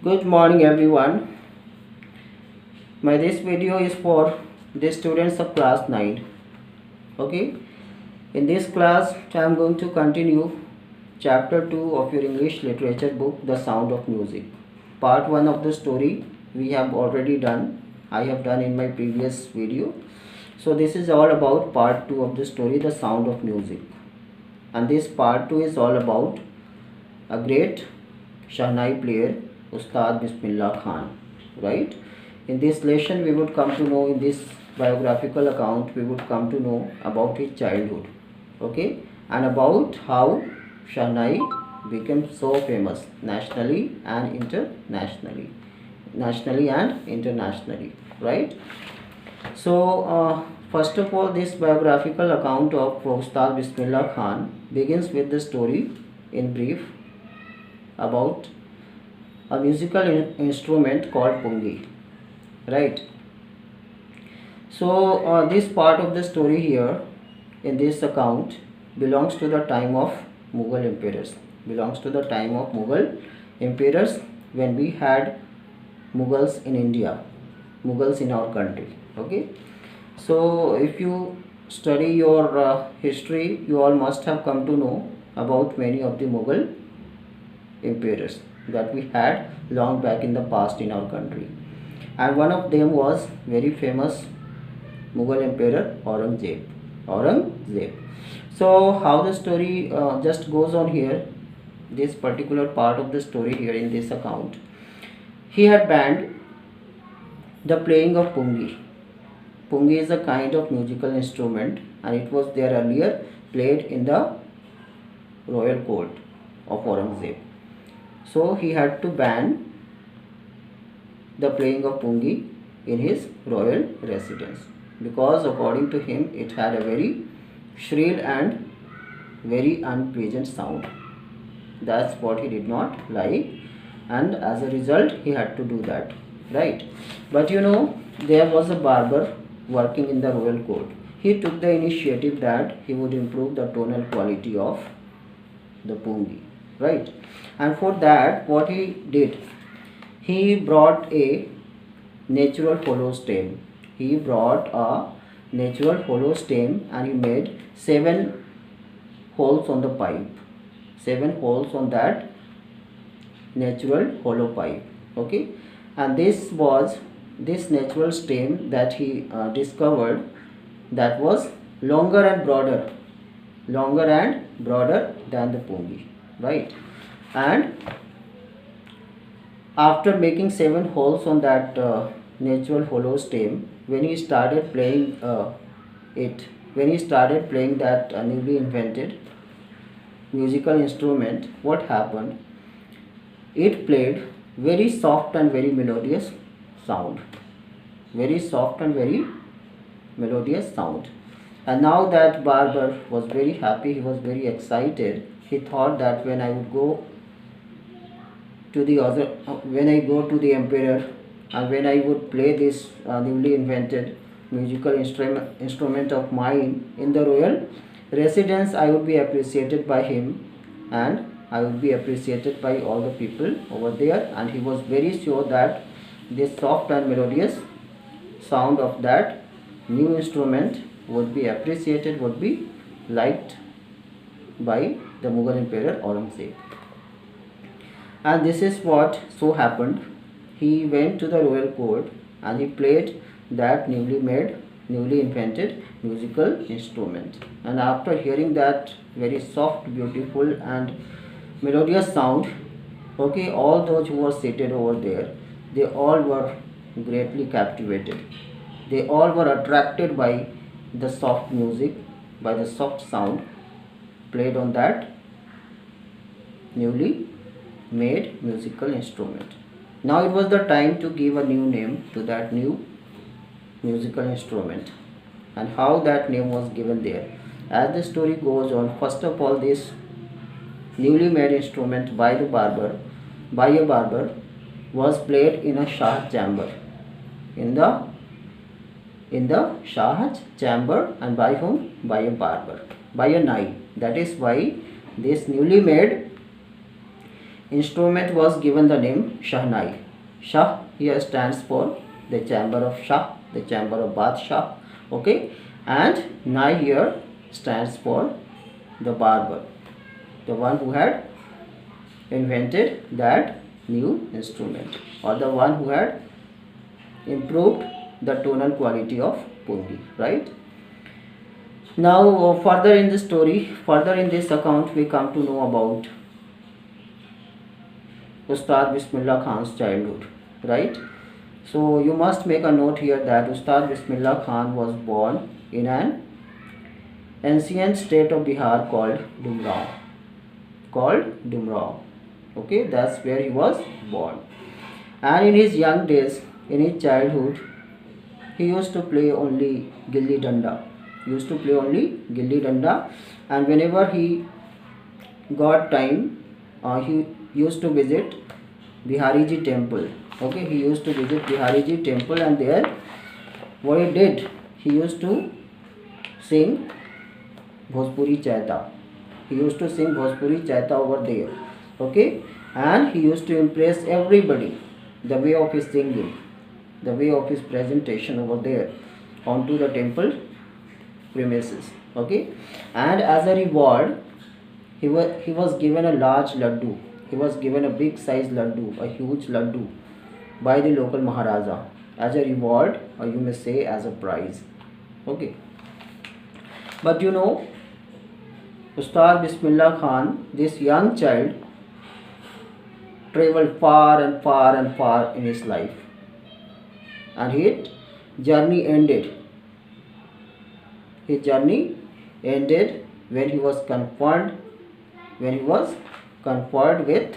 Good morning everyone. This video is for the students of class 9. Okay. In this class I am going to continue chapter 2 of your English literature book, The Sound of Music. Part 1 of the story we have already done. I have done in my previous video. So this is all about part 2 of the story, The Sound of Music. And this part 2 is all about a great Shahnai player, Ustad Bismillah Khan, right? In this lesson we would come to know, in this biographical account we would come to know about his childhood, okay, and about how Shahnai became so famous nationally and internationally, right? So first of all, this biographical account of Ustad Bismillah Khan begins with the story in brief about a musical instrument called pungi, right? So this part of the story here in this account belongs to the time of Mughal emperors, when we had Mughals in India, Mughals in our country, okay? So if you study your history, you all must have come to know about many of the Mughal emperors that we had long back in the past in our country, and one of them was very famous Mughal emperor Aurangzeb. So how the story just goes on here, this particular part of the story here in this account, he had banned the playing of pungi. Pungi is a kind of musical instrument, and it was there earlier played in the royal court of Aurangzeb. So he had to ban the playing of pungi in his royal residence, because according to him it had a very shrill and very unpleasant sound. That's what he did not like, and as a result he had to do that, right? But there was a barber working in the royal court. He took the initiative that he would improve the tonal quality of the pungi, right? And for that, what he did, he brought a natural hollow stem. And he made 7 holes on the pipe, 7 holes on that natural hollow pipe, okay? And this natural stem that he discovered, that was longer and broader than the pungi, right? And after making 7 holes on that natural hollow stem, when he started playing that newly invented musical instrument, what happened? It played very soft and very melodious sound, and now that barber was very happy, he was very excited. He thought that when I go to the emperor, and when I would play this newly invented musical instrument of mine in the royal residence, I would be appreciated by him, and I would be appreciated by all the people over there. And he was very sure that this soft and melodious sound of that new instrument would be appreciated, would be liked by the Mughal emperor Aurangzeb. And this is what so happened. He went to the royal court and he played that newly invented musical instrument. And after hearing that very soft, beautiful and melodious sound, okay, all those who were seated over there, they all were greatly captivated. They all were attracted by the soft music, by the soft sound played on that newly made musical instrument. Now it was the time to give a new name to that new musical instrument, and how that name was given there. As the story goes on, first of all, this newly made instrument by a barber was played in a Shah chamber, in the Shah chamber, and by whom? By a barber, by a Nai. That is why this newly made instrument was given the name Shahnai. Shah here stands for the chamber of Shah, the chamber of Badshah. Okay, and Nai here stands for the barber, the one who had invented that new instrument, or the one who had improved the tonal quality of Pungi, right? Now, further in the story, further in this account, we come to know about Ustad Bismillah Khan's childhood, right? So, you must make a note here that Ustad Bismillah Khan was born in an ancient state of Bihar called Dumrao. Okay, that's where he was born. And in his young days, in his childhood, he used to play only gilli danda. And whenever he got time, he used to visit Bihariji temple. Okay, he used to visit Bihariji temple, and there what he did, he used to sing Bhojpuri Chaita. Over there. Okay, and he used to impress everybody, the way of his singing, the way of his presentation over there onto the temple premises. Okay, and as a reward, he was given a large laddu. He was given a big size laddu, a huge laddu, by the local Maharaja as a reward, or you may say as a prize. Okay, but you know, Ustad Bismillah Khan, this young child, traveled far and far and far in his life, and his journey ended. When he was conferred with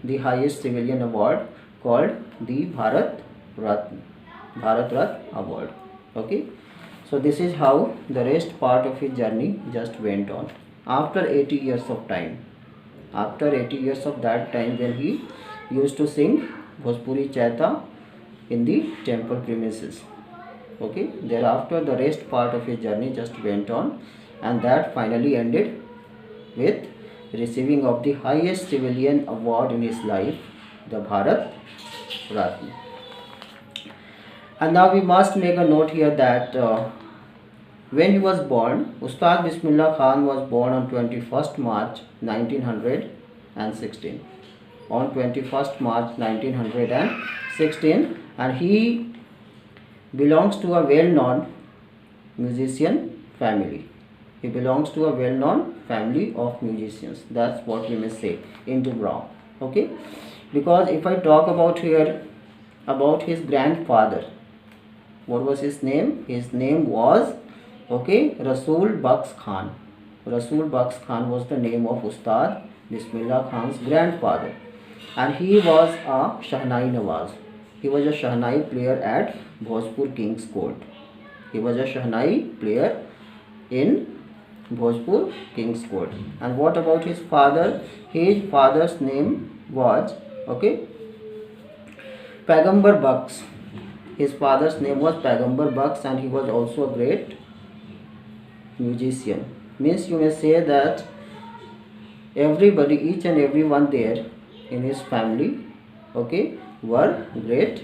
the highest civilian award called the Bharat Ratna award. Okay, so this is how the rest part of his journey just went on. After 80 years of that time, when he used to sing Bhojpuri Chaita in the temple premises. Okay, thereafter the rest part of his journey just went on, and that finally ended with receiving of the highest civilian award in his life, the Bharat Ratna. And now we must make a note here that when he was born, Ustad Bismillah Khan was born on 21st March 1916. On 21st March 1916, and he belongs to a well-known musician family. He belongs to a well-known family of musicians. That's what we may say in Dumrao. Okay, because if I talk about here about his grandfather, what was his name? His name was Rasool Baks Khan. Rasool Baks Khan was the name of Ustad Bismillah Khan's grandfather, and he was a Shahnai Nawaz. He was a Shahnai player at Bhojpur King's Court. He was a Shahnai player in Bhojpur King's Court. And what about his father? His father's name was Pagambar Baks. His father's name was Pagambar Baks, and he was also a great musician. Means you may say that everybody, each and everyone there in his family, were great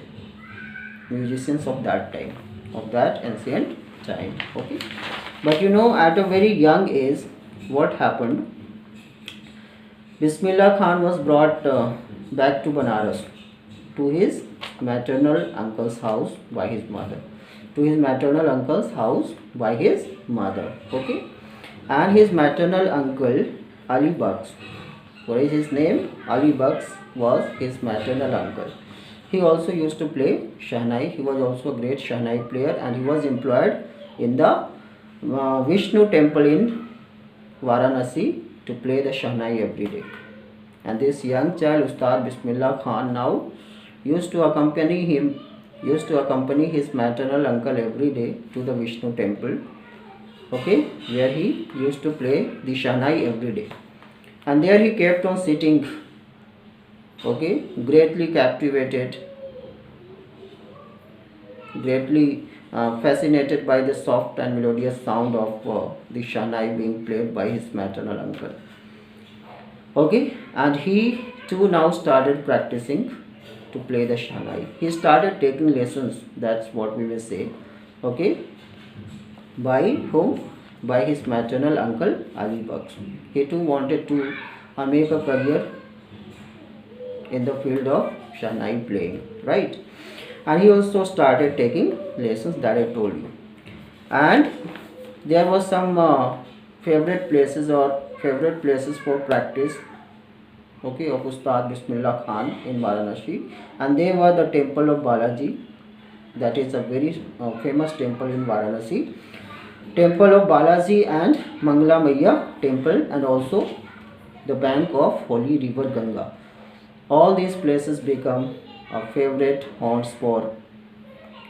musicians of that time, of that ancient time. Okay, but you know, at a very young age, what happened? Bismillah Khan was brought back to Banaras, to his maternal uncle's house by his mother. Okay, and his maternal uncle Ali Baks. What is his name? Ali Baks was his maternal uncle. He also used to play Shahnai. He was also a great Shahnai player, and he was employed in the Vishnu temple in Varanasi to play the Shahnai every day. And this young child, Ustad Bismillah Khan, now used to accompany his maternal uncle every day to the Vishnu temple, where he used to play the Shahnai every day. And there he kept on sitting, greatly captivated, greatly fascinated by the soft and melodious sound of the Shahnai being played by his maternal uncle. And he Two now started practicing to play the Shahnai. He started taking lessons, that's what we will say. Okay, by whom? By his maternal uncle Ali Baksh. He too wanted to make a career in the field of Shahnai playing, right? And he also started taking lessons that I told you. And there was some favorite places or favorite places for practice, okay, of Ustad Bismillah Khan in Varanasi, and they were the temple of Balaji, that is a very famous temple in Varanasi, temple of Balaji and Mangala Maiya temple, and also the bank of holy river Ganga. All these places become a favorite haunts for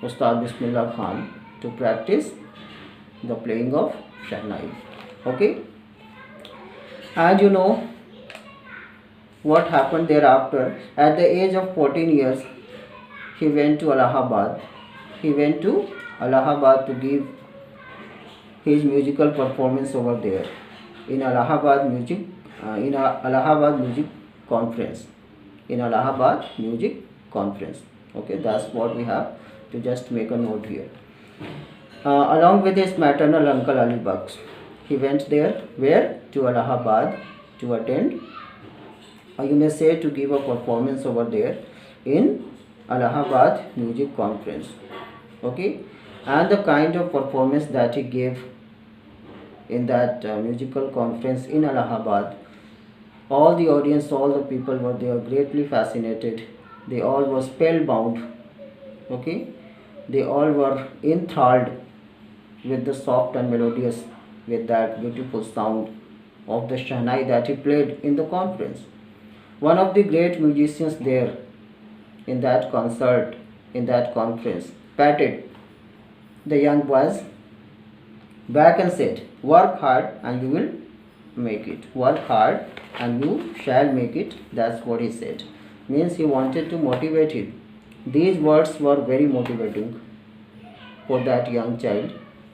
Ustad Bismillah Khan to practice the playing of Shahnai. Okay, and you know what happened thereafter. At the age of 14 years, he went to Allahabad. He went to Allahabad to give his musical performance over there in Allahabad Music Conference. In Allahabad Music Conference. Okay, that's what we have to just make a note here. Along with his maternal uncle Ali Baksh, he went there. Where? To Allahabad to attend, you may say, to give a performance over there in Allahabad Music Conference. Okay, and the kind of performance that he gave in that musical conference in Allahabad, all the audience, all the people were there greatly fascinated. They all were spellbound. Okay, they all were enthralled with the soft and melodious, with that beautiful sound of the Shahnai that he played in the conference. One of the great musicians there in that concert, in that conference, patted the young boy's back and said, "Work hard and you will make it. Work hard and you shall make it." That's what he said. Means he wanted to motivate him. These words were very motivating for that young child.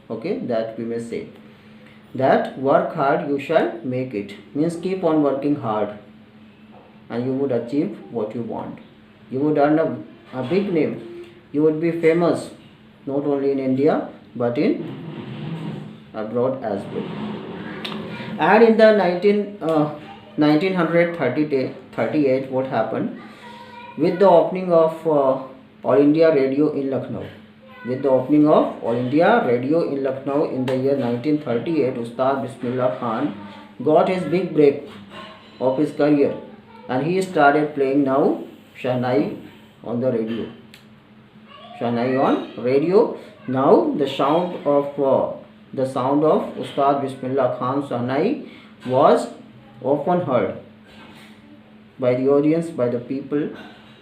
Okay, that we may say that work hard you shall make it means keep on working hard and you would achieve what you want. You would earn a big name. You would be famous not only in India but in abroad as well. And in the 1938, what happened? With the opening of All India Radio in Lucknow. With the opening of All India Radio in Lucknow in the year 1938, Ustad Bismillah Khan got his big break of his career and he started playing now Shahnai on the radio. Shahnai on radio. Now the sound of Ustad Bismillah Khan Shahnai was often heard by the audience, by the people,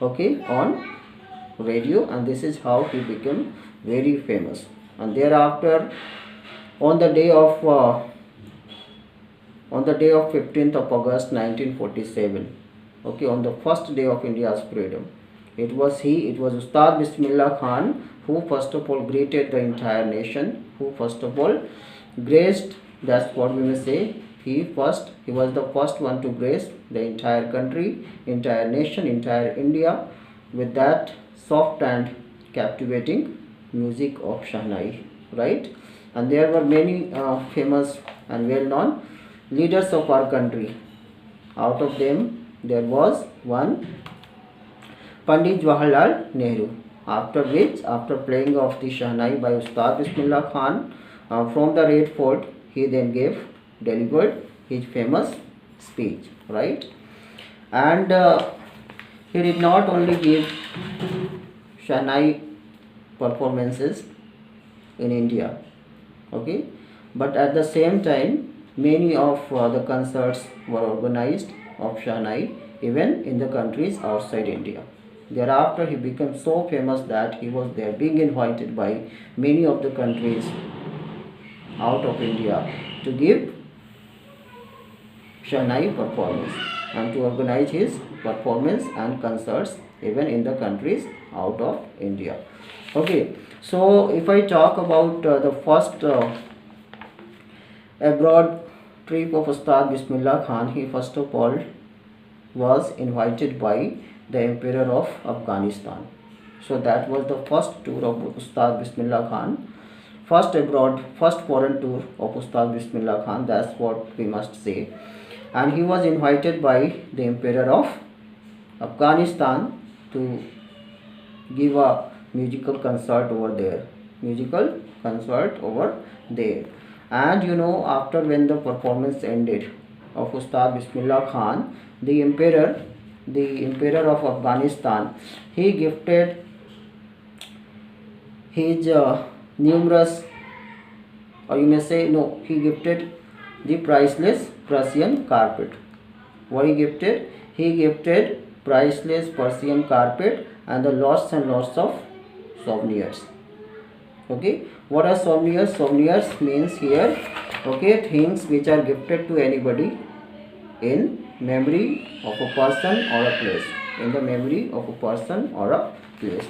okay, on radio, and this is how he became very famous. And thereafter, on the day of 15th of August 1947, okay, on the first day of India's freedom, it was Ustad Bismillah Khan who first of all greeted the entire nation, who first of all graced, that's what we may say, he was the first one to grace the entire country, entire nation, entire India with that soft and captivating music of Shahnai, right? And there were many famous and well-known leaders of our country. Out of them, there was one Pandit Jawaharlal Nehru. After playing of the Shahnai by Ustad Bismillah Khan from the Red Fort, he then delivered his famous speech, right? And he did not only give Shahnai performances in India, okay, but at the same time many of the concerts were organized of Shahnai even in the countries outside India. Thereafter he became so famous that he was there being invited by many of the countries out of India to give Shahnai performance and to organize his performance and concerts even in the countries out of India. Okay, so if I talk about the first abroad trip of Ustad Bismillah Khan, he first of all was invited by the Emperor of Afghanistan. So that was the first tour of Ustad Bismillah Khan, first abroad, first foreign tour of Ustad Bismillah Khan, that's what we must say. And he was invited by the Emperor of Afghanistan to give a musical concert over there, musical concert over there. And you know, after when the performance ended of Ustad Bismillah Khan, the emperor of Afghanistan, he gifted his numerous, or you may say, no, he gifted the priceless Persian carpet. What he gifted? He gifted priceless Persian carpet and the lots and lots of souvenirs. Okay, what are souvenirs? Souvenirs means here, okay, things which are gifted to anybody in memory of a person or a place, in the memory of a person or a place.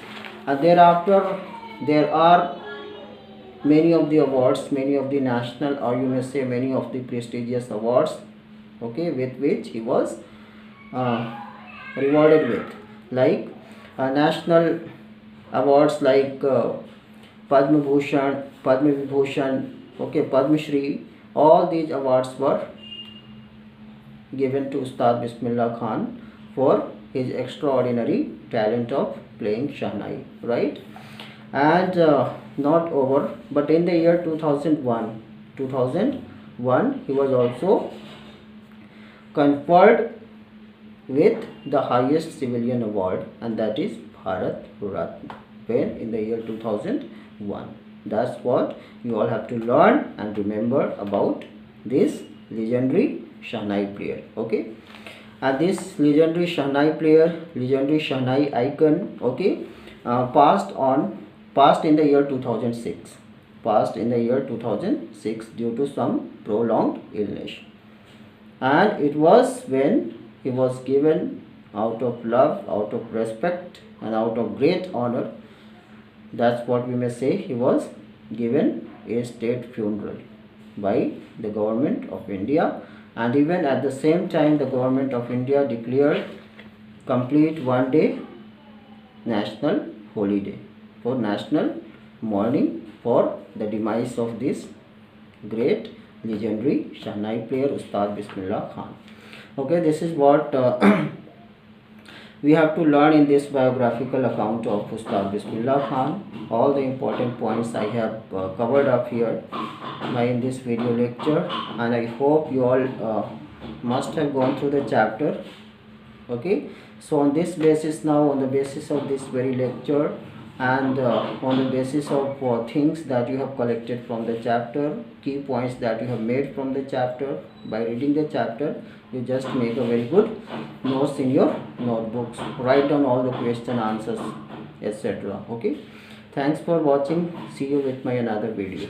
And thereafter there are many of the awards, many of the national, or you may say many of the prestigious awards, okay, with which he was uh, rewarded with, like national awards like Padma Bhushan, Padma Vibhushan, okay, Padma Shri. All these awards were given to Ustad Bismillah Khan for his extraordinary talent of playing Shahnai, right? And not over, but in the year 2001, he was also conferred with the highest civilian award, and that is Bharat Ratna, when in the year 2001. That's what you all have to learn and remember about this legendary Shahnai player. Okay, and this legendary Shahnai player, legendary Shahnai icon, okay, passed in the year 2006, passed in the year 2006 due to some prolonged illness. And it was when he was given, out of love, out of respect, and out of great honor, that's what we may say, he was given a state funeral by the government of India. And even at the same time, the government of India declared complete one day national holiday, for national mourning for the demise of this great legendary Shahnai player Ustad Bismillah Khan. Okay, this is what we have to learn in this biographical account of Ustad Bismillah Khan. All the important points I have covered up here in this video lecture, and I hope you all must have gone through the chapter. Okay, so on this basis, now on the basis of this very lecture, and on the basis of things that you have collected from the chapter, key points that you have made from the chapter, by reading the chapter, you just make a very good notes in your notebooks, write down all the question answers, etc. Okay, thanks for watching. See you with my another video.